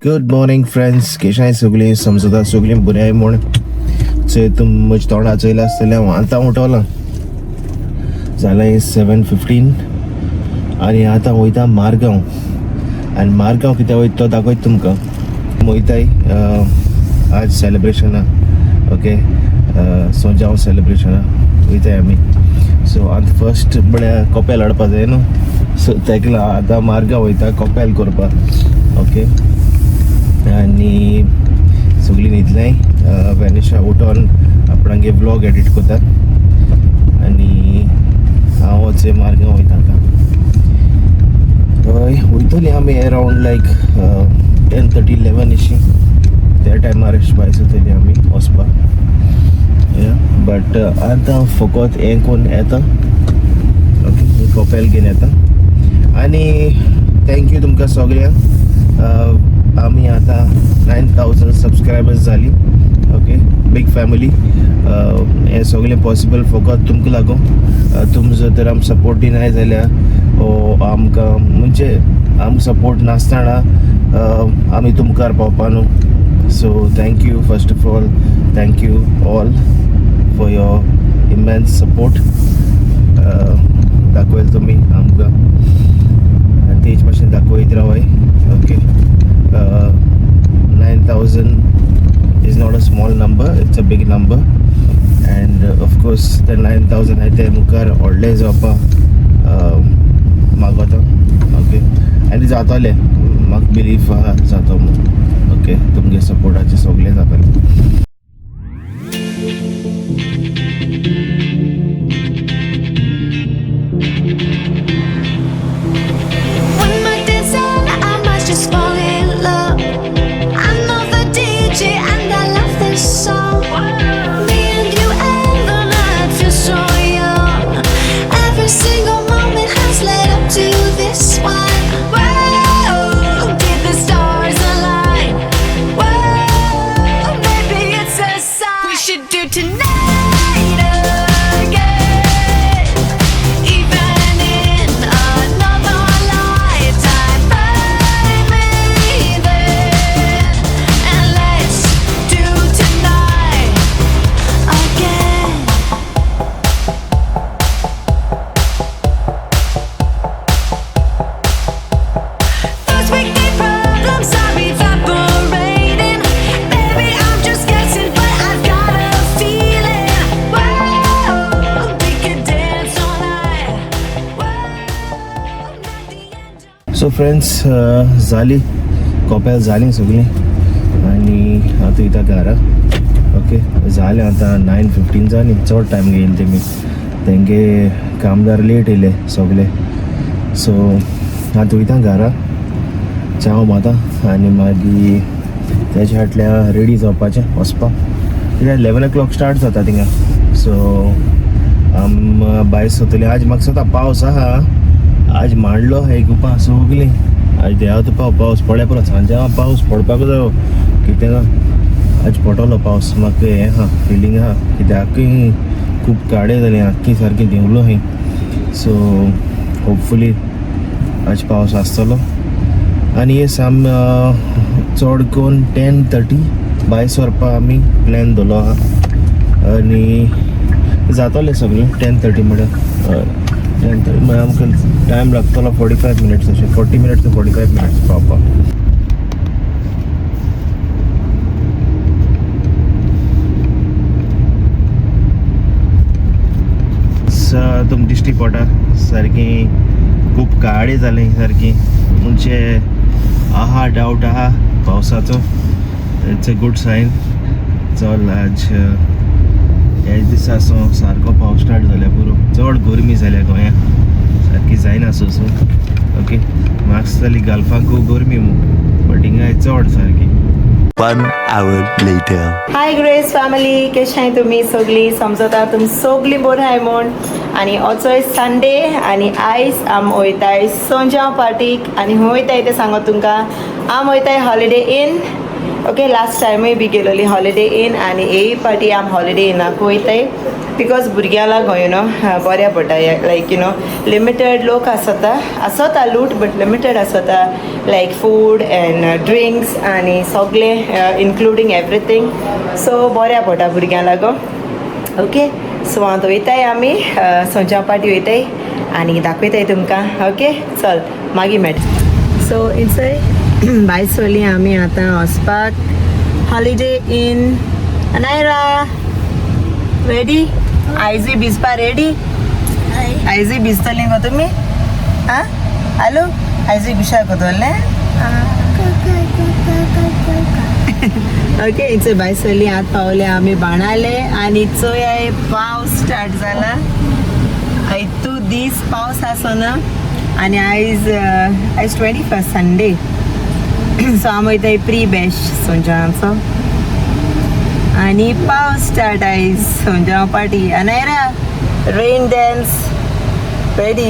Good morning friends, कशें आहाय सगळीं? समजता सगळीं बरी आहाय म्हूण. चोय तुम म्हज्या तोंडार चोयलां आसतलें हांव आतां उठोलां. जालें 7:15 आनी आतां वयता मारगांव. आनी मारगांव कित्याक वयता तो दाखयता तुमकां. वयताय आज सेलिब्रेशन आहा, ओके. सोजांव सेलिब्रेशन आहा, वयताय आमी. सो आतां फर्स्ट म्हळ्यार कोपेल हाडपा जाय न्हू, सो तेका लागून आतां मारगांव वयता कोपेल करपाक, ओके. आनी सगळीं न्हिदलाय. वेनिशा उठोन आपणागे व्लॉग एडिट कोता आनी हांव वचय मारगांव वयता आतां. हय वयतलीं आमी अरावंड लायक 10:30-11 अशीं त्या टायमार अशें भायर सरतलीं आमी वचपाक. बट आतां फकत हें कोन्न येता, ओके. कोपेल घेवन येता आनी थँक्यू तुमकां सगळ्यांक. आमी आतां 9,000 सबस्क्रायबर्स जालीं, ओके. बीग फॅमिली. हें सगळें पॉसिबल फकत तुमकां लागून. तुम जर तर आमकां सपोर्ट दिनाय जाल्यार आमकां म्हणजे आमकां सपोर्ट नासतना आमी तुमकार पावपा न्हू. So thank you first of all, thank you all for your immense support. दाखयला तुमी आमकां आनी तेच भाशेन दाखयत रावाय, okay. 9,000 is not a small number, it's a big number, and of course the 9,000 అయితే मुखार व्हडले जावपाक मागोता, ओके. आनी जातोलें, म्हाका बिलीफ आहा जातो म्हूण, ओके. तुमगे सपोर्टाचें सगळें जातलें. सो फ्रेंड्स, जाली कोपेल जालीं सगळीं आनी आतां वयता घरा, ओके. जालें आतां 9:15 जालीं. चड टायम घेयली तेमी, तेंगे कामदार लेट येयले सगळे. सो आतां वयता घरा, चाव माता आनी मागीर तेच्या फाटल्यान रेडी जावपाचें वचपाक. कित्याक 11 o'clock स्टार्ट जाता थिंगा. सो भायर सरतलीं. आज म्हाका स्वता पावस आहा, आज मांडलो एक गुपा सगळीं. आज देवा तुका पावस पडे परत सांजे पावस पडपाक जायो कित्याक आज पडटलो पावस. म्हाका हें आहा, फिलींग आहा, कित्याक खूब काडे जालें, आख्खी सारकी देंवलो हांय. सो होपफुली आज पावस आसतलो. आनी हे साम चड करून 10:30 भायर सरपा आमी प्लॅन दवरलो आहा आनी जातलें सगळें 10:30 म्हळ्यार. 10:30 म्हळ्यार आमकां टायम लागतलो 45 minutes अशें, 40 minutes to 45 minutes पावपाक. तुमकां दिश्टी पडटा सारकी खूब काळी जाली सारकी. म्हणजे आहा डावट आहा पावसाचो. It's a good sign. चल आज ह्याच दिसा सारको पावस स्टार्ट जाल्या. पुरो चड गरमी जाल्या गोंयांत, सारकी जायना सोसून, ओके. म्हाका दिसताली घालपाक खूब गरमी बट हिंगा चड सारकी. 1 hour later. हाय ग्रेस फॅमिली, कशें आहाय तुमी सगळीं? समजता तुमी सगळीं बरीं आहाय म्हूण. आनी होचोय संडे आनी आयज आमी वयताय सोजांव पार्टीक. आनी खंय वयताय तें सांगत तुमकां. आमी वयताय हॉलिडे इन ओके लास्ट टायमूय बी गेलोली हॉलिडे इन आनी ही पार्टी आम हॉलिडे इनाक वयताय बिकॉज भुरग्यांना गोंय नो बऱ्या पडटा लायक लिमिटेड लोक आसता लूट बट लिमिटेड आसता लायक फूड एंड ड्रिंक्स आनी सगळे इन्क्लुडींग एवरीथींग सो बऱ्या पडटा भुरग्यां लागो ओके सो आतां वयताय आमी सोंच्या पार्टी वयताय आनी दाखयताय तुमकां ओके चल मागीर मेट सो इन्सय भायर सोली आमी आतां वचपाक हॉलिडे इन अनायरा रेडी आयजी भिजपा रेडी आयजी भिजतली गो तुमी आं हॅलो आयजी भिशाक दवरलें ओके इथे भायर सरली आत पावले आमी बाणाले आनी चोय पावस स्टार्ट जाला तू दीस पावस आसो ना आनी आयज 21st संडे सो आमी वयताय प्री बॅश सोंज्यांचो आनी पावस स्टार्ट आयज सोंज्यां party Anaira rain dance ready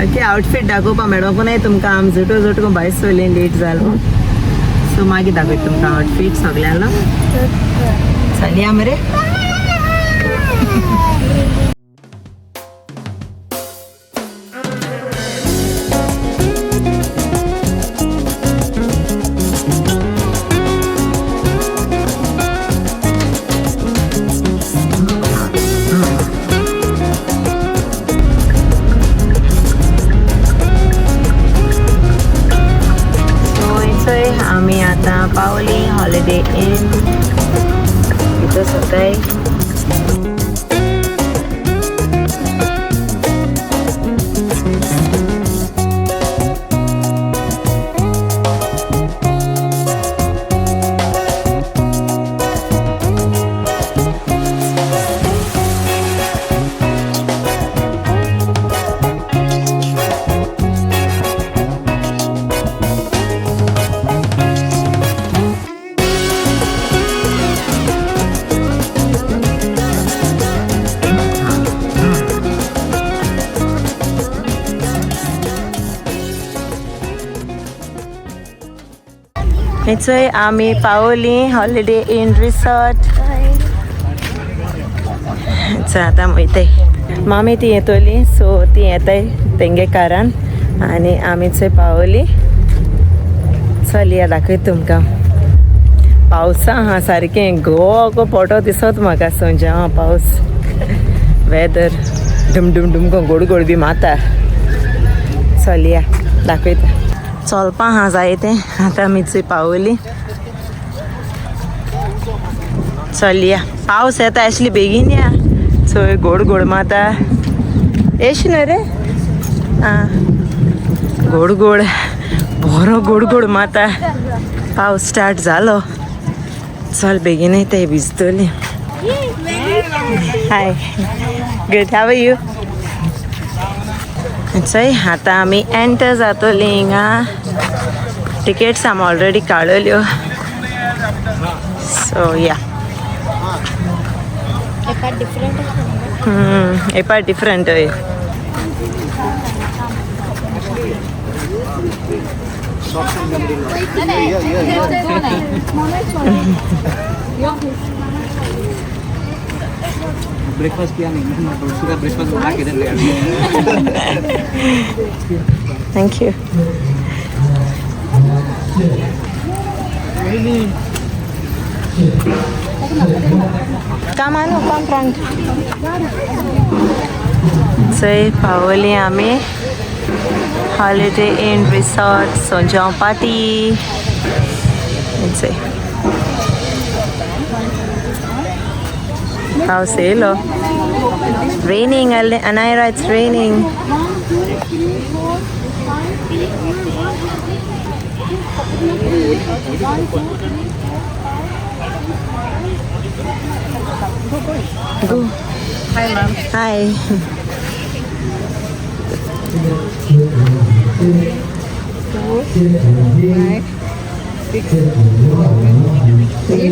okay outfit दाखोवपा मेळोंक ना तुमकां आम झुटून भायर सरली लेट जालो सो मागीर दाखयता तुमकां आउटफीट सगळ्यांना चलया मरे आमी आतां पावली हॉलिडे इन इथं सकाळी इथंय आमी पावली हॉलिडे इन रिसॉर्ट आतां वयताय मामी ती येतली सो ती येताय तेंगे कारान आनी आमी थंय पावली चलया दाखयता तुमकां पावसा हा सारकें गोवा पोटो दिसत म्हाका सोंज्या पावस वेदर डुम डुम डुम गोड गोड बी माता चलया दाखयता चलपा हा जायतें आतां आमी थंय पावली चलया पावस येता आसली बेगीन या थंय गोड गोड माता येश न्हू रे आं गोड गोड बरो गोड गोड माता पावस स्टार्ट जालो चल बेगीन येता भिजतली hi good how are you चय आतां आमी एंटर जातली हिंगा टिकेट्स आमी ऑलरेडी काडल्यो so yeah a part different हय ब्रेकफास्ट किया नहीं उसका ब्रेकफास्ट बना के दे thank you Come front. Say पावली आमी holiday inn resort सोंज्यां party. Say पावस येयलो raining Anaira, it's raining. Go. Hi, ma'am. Hi.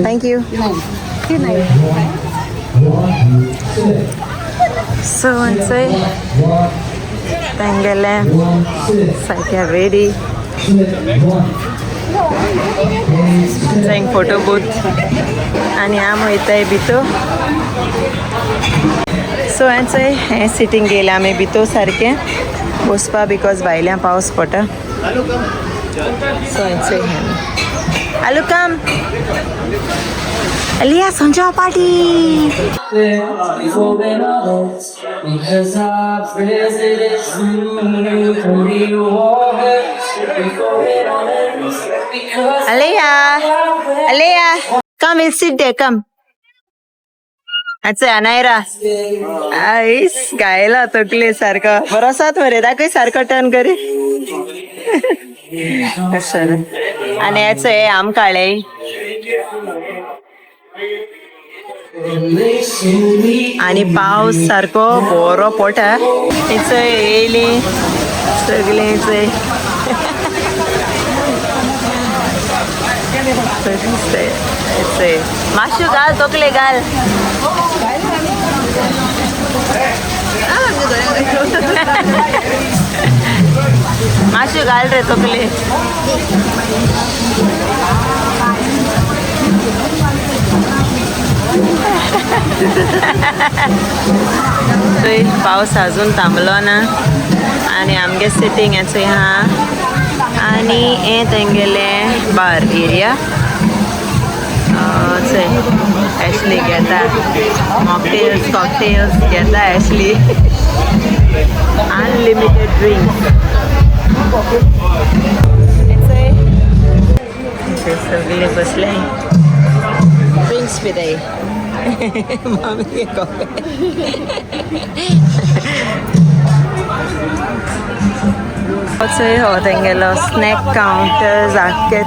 Thank you. So and say, Tangele, Saika ready. थंय फोटो बूथ आनी आम वयताय भितो. सो हेंचंय हें सिटींग गेलें आमी भितो सारकें बसपा बिकॉज भायल्यां पावस पडटा. सो हेंचंय हें आलू कम Elia Sonja party. Elia, come, we'll sit there. Come. अच्छा अनायरा आईस गायला तकले सारखं बरोसात मरे दाखय सारखं टर्न करी. आणि याचं हे आम काळे आणि पावस सारको बरो पडटा. हिचं येयली सगळेच माशू घाल तकले घाल. माशू घाल रे तकले. पावस अजून थांबलो ना आणि आमगे सिटींग याचं हा आणि हे तेंगेले बार एरिया. ॲशली घेता मॉकटेल्स कॉकटेल्स घेता ॲशली. अनलिमिटेड ड्रिंक्स सगळे बसले ड्रिंक्स पिताय. मामी हो तेंगेलो स्नॅक काउंटर्स आख्खें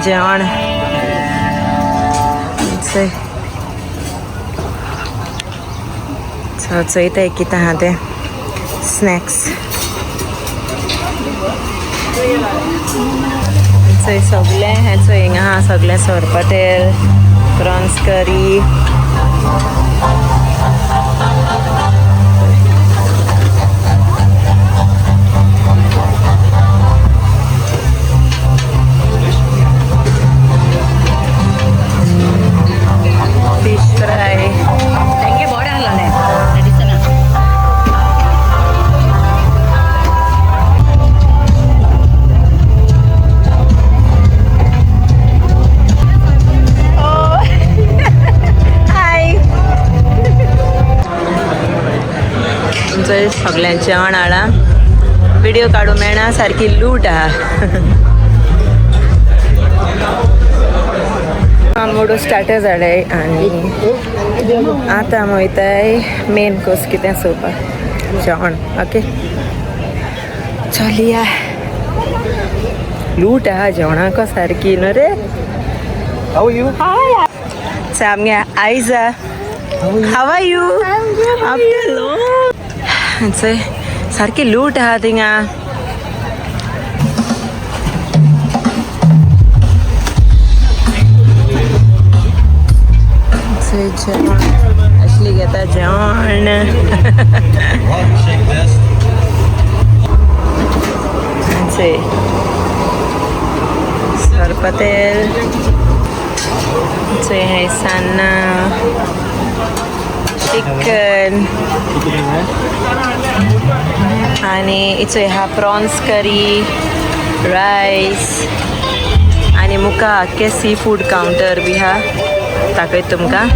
जेवण चोयताय कितें आहा तें स्नॅक्स. चोय सगळें हें चोय हिंगा आहा सगळें सोरपातेल प्रॉन्स करी फिश फ्राय. तेंगे बॉड आहलोले सगळ्यांचे जेवण हाडा. व्हिडिओ काडू मेळना सारकी लूट आहा. मोडू स्टार्टर जाडाय आणि आतां आमी वयताय मेन कोर्स कितें चोवपाक जेवण. ओके चलया लूट आहा जेवणाक सारकी न्हू रे. How are you? आमगे आयजा how are you after long. सारकी लूट आहा थिंगा. जेवण असली घेता जेवण. सरपतेल हे सान्ना चिकन आणि इचो हा प्रॉन्स करी रायस आणि मुका आख्खे सी फूड काउंटर बी हा दाखयत तुमकां.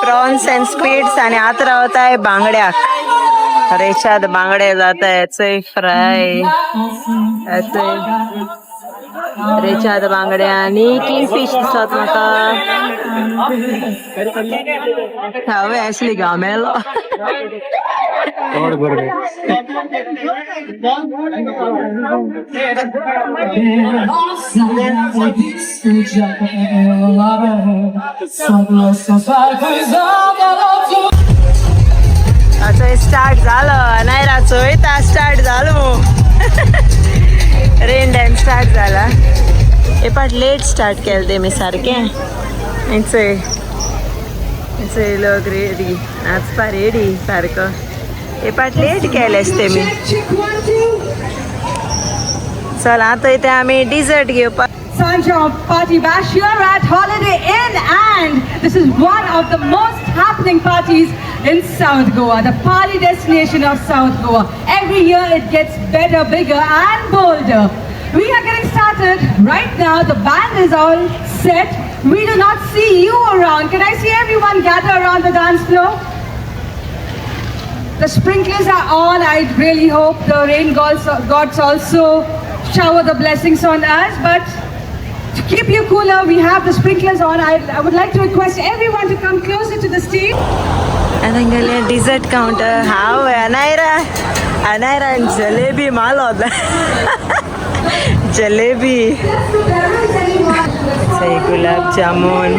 प्रॉन्स अँड स्क्विड्स आणि आता रावत आहे बांगड्याक. रेशाद बांगडे जात आहे फ्राय. रेशाद बांगड्या आणि किंगफिश दिसत म्हाका. हांवें ऍक्चुअली गामेलो. असं स्टार्ट झालं नाही राचोय ता स्टार्ट झालो. रेन डॅम स्टार्ट झाला. हे पाट लेट स्टार्ट केलं ते मी सारखें. लोक रेडी नाचपा रेडी सारखं. हे पाट लेट केलेस ते मी. चल आता इथे आम्ही डिझर्ट घेवपाक. Sunshine Party Bash here at Holiday Inn, and this is one of the most happening parties in South Goa, the party destination of South Goa. Every year it gets better, bigger and bolder. We are getting started right now. The band is all set. We do not see you around. Can I see everyone gather around the dance floor? The sprinklers are on. I really hope the rain gods also shower the blessings on us. But to keep you cooler, we have the sprinklers on. I would like to request everyone to come closer to the stage. अनंगले dessert counter. हाव अनायरा आणि जलेबी माल होता. Jalebi gulab jamun.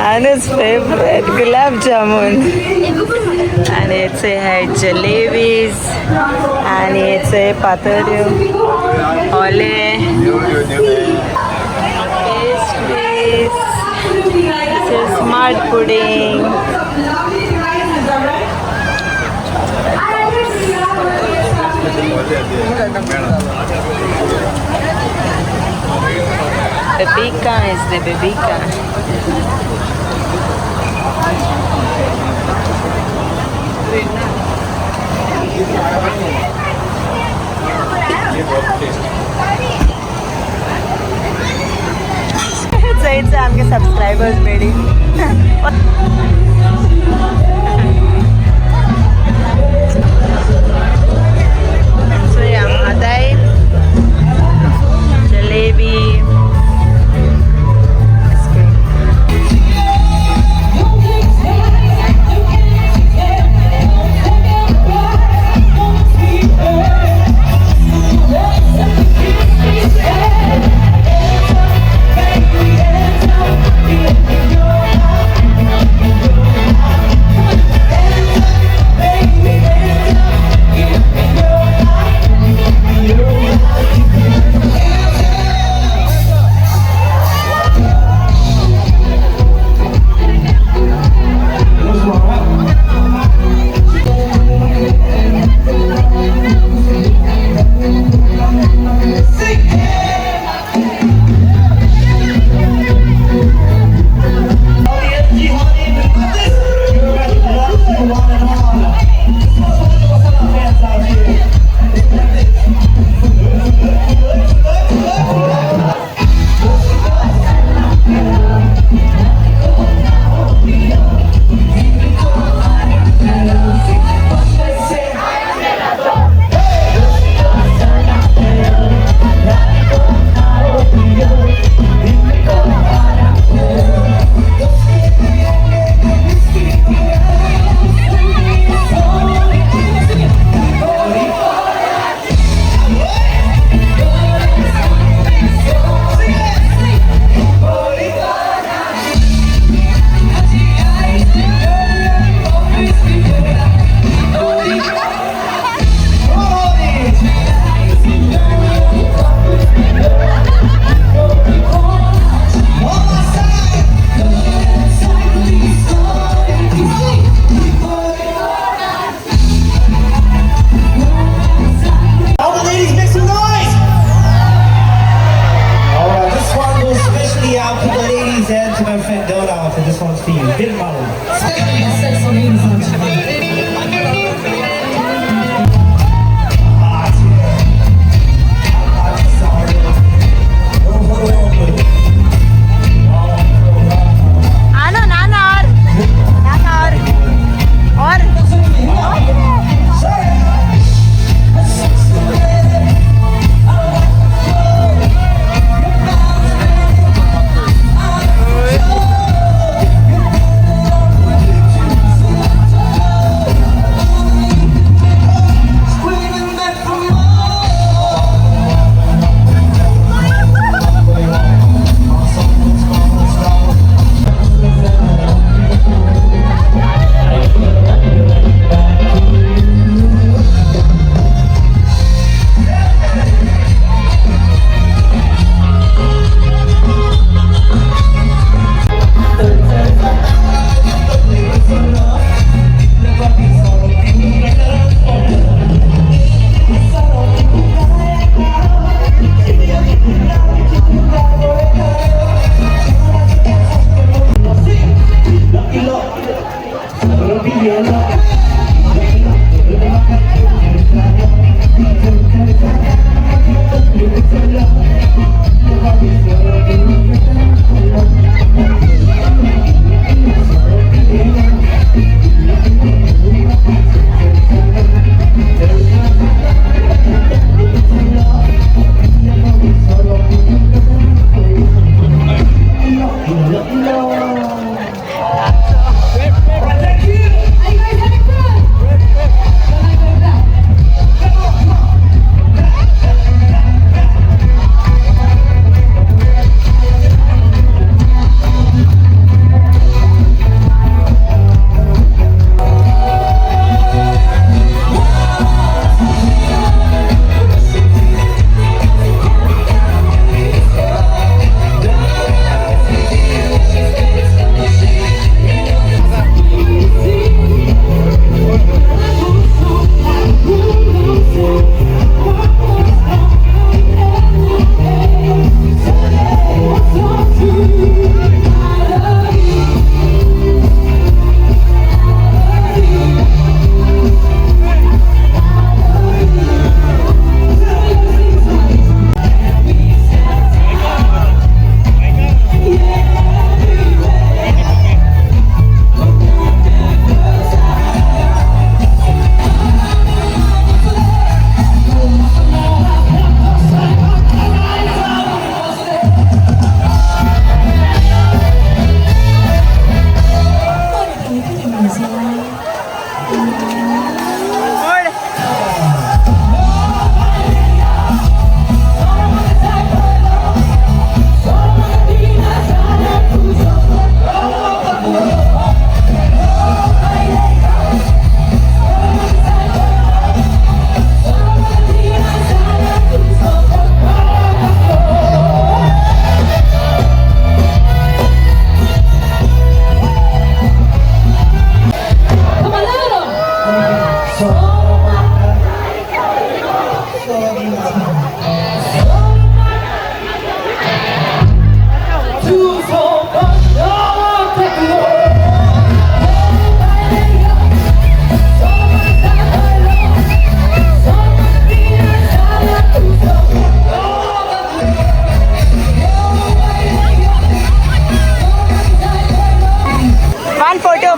Anuj favourite gulab jamun. आणि याचे आहे जलेबीज आणि याचे पातळ्यो ओले pastries. Smart pudding. Babica is the babica. जायचं आमचे सबस्क्रायबर्स मेळ्ळी. आताय jalebi.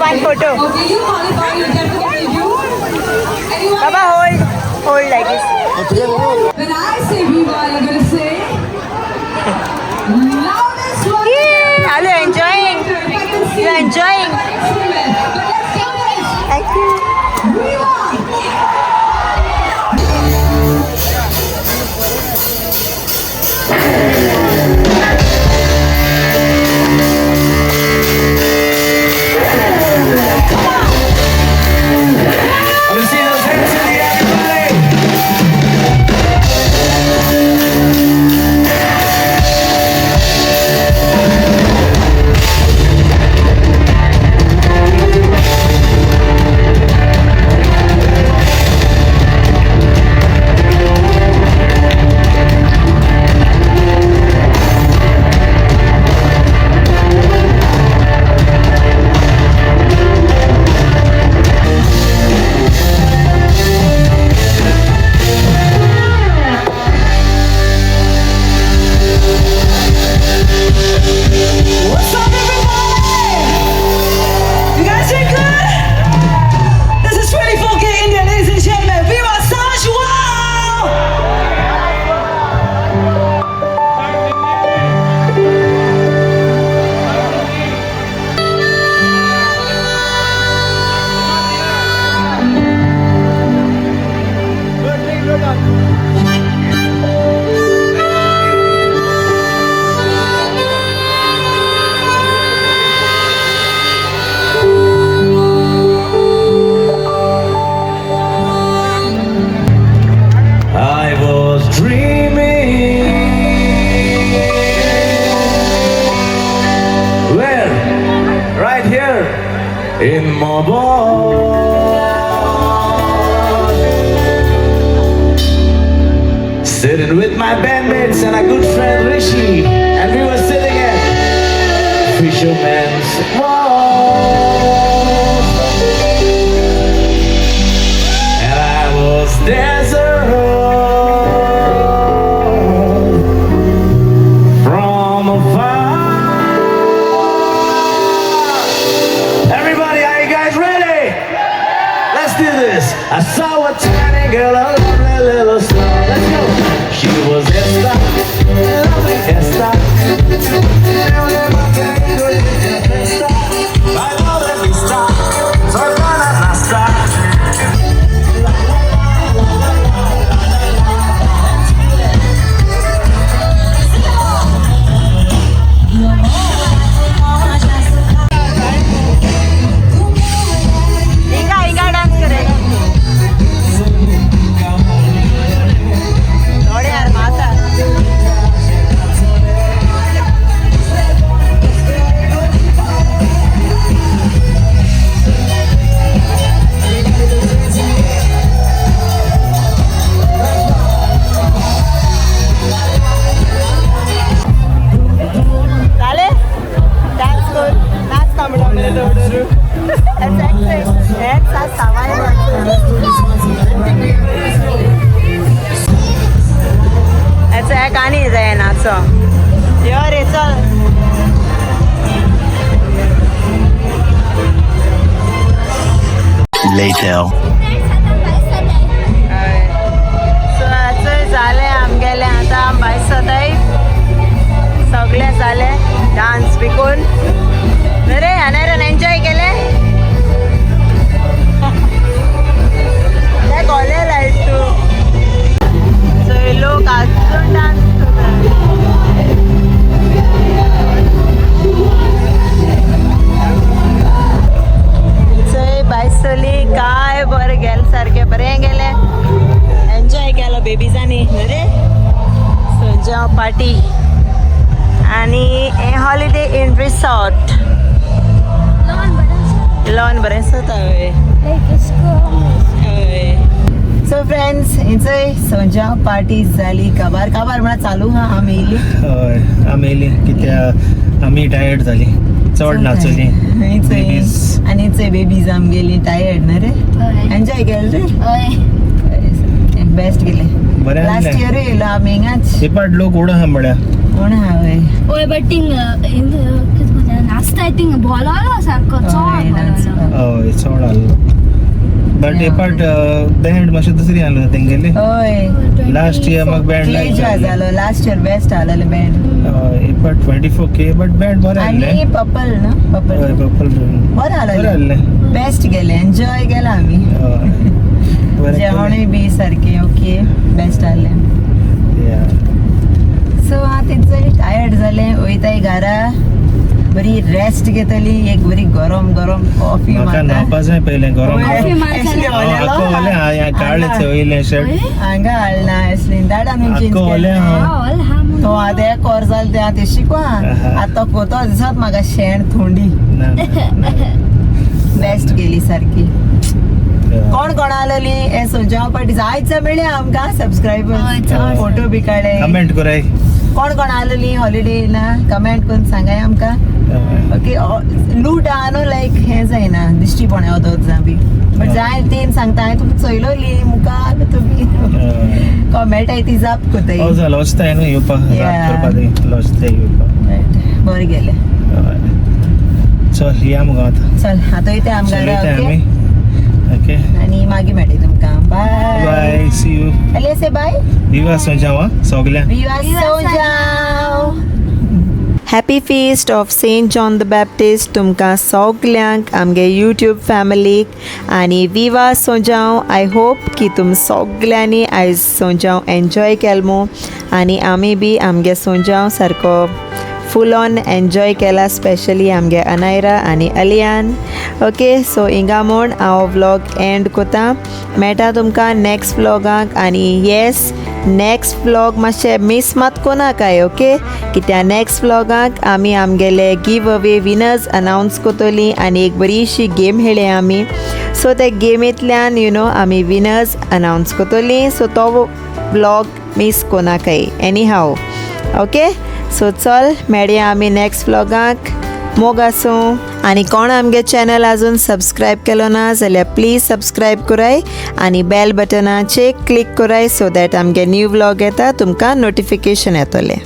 One photo. Okay, you qualify, you definitely do. Anyone? Baba, hold like this. When I say Viva, you're gonna say loudest one. Yeah, are you enjoying? If I can see. You're enjoying. But let's do this. Thank you. Viva! in my boat, sitting with my bandmates and a good friend Rishi, and we were sitting at Fisherman's Wharf. do this. I saw a tiny girl, a lovely little star. Let's go. She was Esther, lovely Esther. Bailó de pista, soy para Nasta. इंगा dance करे थोडे यार माता झाले dance कर नाच थांबवलं थोडं अच्छा कानी जाय नाच यो रे चल Later. सो असं झाले आमगेले आता बायसताय सगळे झाले डान्स विकून रे अनेरन एन्जॉय केले कॉलेज आहे तू सो हे लोक अजून डान्स बायसली काय बरं गेल सारखे बरे गेले एन्जॉय केलं बेबीजांनी रे संजय पार्टी आणि ए हॉलिडे इन रिसॉर्ट लॉन बरें जाता सो फ्रेंड्स हिंचय संजय पार्टी जाली काबार काबार म्हणा चालू हा आमी येयली हय आमी येयली कित्याक आमी टायर्ड जाली चड नाचली आणि बेबीज आमगेली टायर्ड ना रे एन्जॉय केलं रे बेस्ट गेले बरें लास्ट इयर येयलो आमी हिंगाच हे पाट लोक उडो हा म्हळ्या कोण हांवे ओय बट थिंग नाचताय थिंग बोलालो सारको चड हय चड आहलो बट हे पाट बँड मातशें दुसरी आहलो तेंगेली हय लास्ट इयर म्हाका बँड क्लेज जालो लास्ट इयर बेस्ट आहलेले बँड हे पाट 24K बट बँड बरें आणि आहलें पर्पल ना हय पर्पल पर्पल बरें बरें आहलेले आहलें बेस्ट गेले एन्जॉय केला आमी जेवणूय बी सारकें ओके बेस्ट आहलें सो तितून टायर्ड जालें वयताय घरा बरी रेस्ट घेतली एक बरी गरम गरम कॉफी म्हाका न्हावपा जाय पयलें गरम आख्खो ओलें हांव काडलें वयलें शर्ट हांगा हाडना एसलीन दाडान आख्खो ओलें हांव तो आतां कोर जाल तें आतां शिकवा आतां कोतो दिसत म्हाका शेण थोंडी बेस्ट गेली सारकी कोण कोण आलेली हे संजय पार्टी जायचं मिळें आमकां सबस्क्रायबर फोटो बी काडे कमेंट कराय कोण कोण आलेली हॉलिडे ना कमेंट करून सांगाय आमकां ओके लूट आहा न्हू लायक हें जायना दिश्टी पडना वोदोत जा बी बट जाय तें सांगता हांवें तुका चोयलोली मुखार तुमी कमेंटाय ती जाप कोताय हो जालो वचताय न्हू येवपाक वचताय येवपाक बरें गेलें चल या मुगो आतां चल आतां वयता आमकां आमी ओके आनी मागीर मेळटा तुमकां बाय बाय सी यू एले से बाय विवा सोजावा सगल्या happy feast of saint John the Baptist तुमकां सगल्यांक आमगे यूट्यूब फॅमिलीक आनी विवा सोजांव आय होप की तुम सगल्यांनी आयज सोजांव एन्जॉय केलमो आनी आमी बी आमगे सोजांव सारको फूल ऑन एन्जॉय केला स्पेशली आमगे अनायरा आनी अलियान ओके सो हिंगा म्हूण हांव व्लॉग एंड कोता मेळटा तुमकां नेक्स्ट व्लॉगाक आनी येस नेक्स्ट व्लॉग मातशें मिस मात कोनाकाय ओके कित्याक नेक्स्ट व्लॉगाक आमी आमगेले गिव अवे विनर्स अनावन्स कोतोली आनी एक बरीशी गेम खेळ्ळे आमी सो ते गेमींतल्यान यू नो आमी विनर्स अनावन्स कोतोली सो तो व्लॉग मिस कोनाकाय एनी हाव ओके सो चल मेळया आमी नेक्स्ट व्लॉगाक मोग आसूं आनी कोण आमगे चॅनल आजून सबस्क्रायब केलो ना जाल्यार प्लीज सबस्क्रायब कराय आनी बेल बटनाचेर क्लिक कराय सो दॅट आमगे न्यू व्लॉग येता तुमकां नोटिफिकेशन येतोलें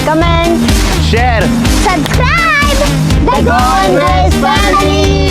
comment Share. Subscribe The GOANVIBES family!